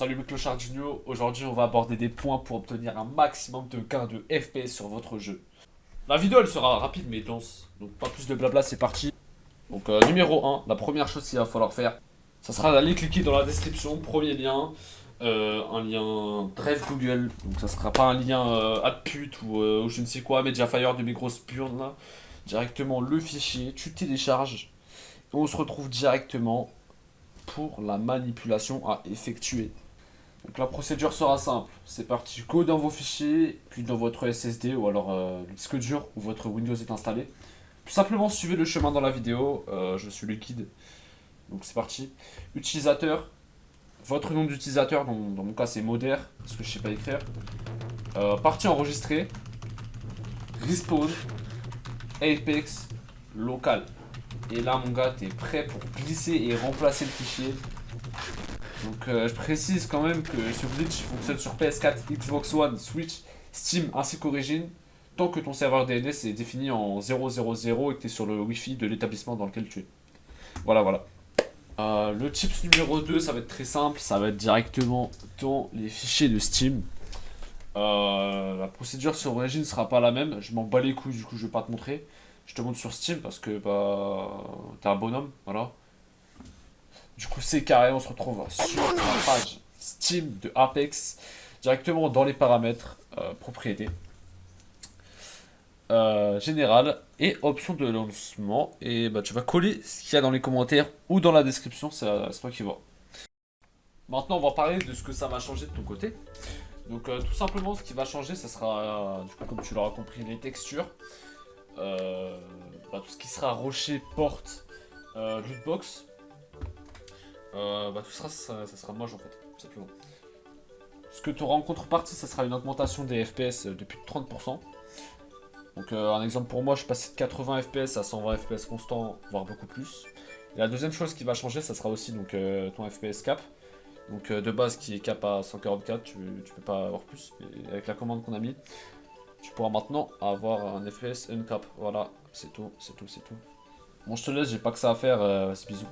Salut le Clochard Junior, aujourd'hui on va aborder des points pour obtenir un maximum de gains de FPS sur votre jeu. La vidéo elle sera rapide mais dense, donc pas plus de blabla, c'est parti. Donc numéro un, la première chose qu'il va falloir faire, ça sera d'aller cliquer dans la description, premier lien, un lien Drive Google, donc ça sera pas un lien AdPut ou je ne sais quoi, Mediafire de mes grosses burnes là. Directement le fichier, tu télécharges, et on se retrouve directement pour la manipulation à effectuer. Donc la procédure sera simple. C'est parti, go dans vos fichiers, puis dans votre SSD ou alors le disque dur où votre Windows est installé. Tout simplement suivez le chemin dans la vidéo, je suis le guide. Donc c'est parti. Utilisateur, votre nom d'utilisateur, dans mon cas c'est Moder, parce que je sais pas écrire. Partie enregistrée, respawn, Apex, local. Et là mon gars, t'es prêt pour glisser et remplacer le fichier. Donc je précise quand même que ce glitch fonctionne sur PS4, Xbox One, Switch, Steam ainsi qu'Origin, tant que ton serveur DNS est défini en 000 et que tu es sur le Wi-Fi de l'établissement dans lequel tu es. Voilà, voilà. Le tips numéro 2, ça va être très simple, ça va être directement dans les fichiers de Steam. La procédure sur Origin sera pas la même, je m'en bats les couilles, du coup je vais pas te montrer. Je te montre sur Steam parce que bah t'es un bonhomme, voilà. Du coup, c'est carré, on se retrouve sur la page Steam de Apex, directement dans les paramètres, propriétés, générales et options de lancement. Et bah, tu vas coller ce qu'il y a dans les commentaires ou dans la description, c'est toi qui vois. Maintenant, on va parler de ce que ça va changer de ton côté. Donc, tout simplement, ce qui va changer, ça sera, du coup, comme tu l'auras compris, les textures, euh, tout ce qui sera rocher, porte, lootbox. Tout ça sera moche en fait, tout simplement. Ce que tu auras en contrepartie, ça sera une augmentation des FPS de plus de 30%. Donc un exemple pour moi, je suis passé de 80 FPS à 120 FPS constant, voire beaucoup plus. Et la deuxième chose qui va changer, ça sera aussi donc, ton FPS cap. Donc de base qui est cap à 144, tu peux pas avoir plus. Et avec la commande qu'on a mis, tu pourras maintenant avoir un FPS uncap. Voilà, c'est tout, c'est tout, c'est tout. Bon, je te laisse, j'ai pas que ça à faire, bisous.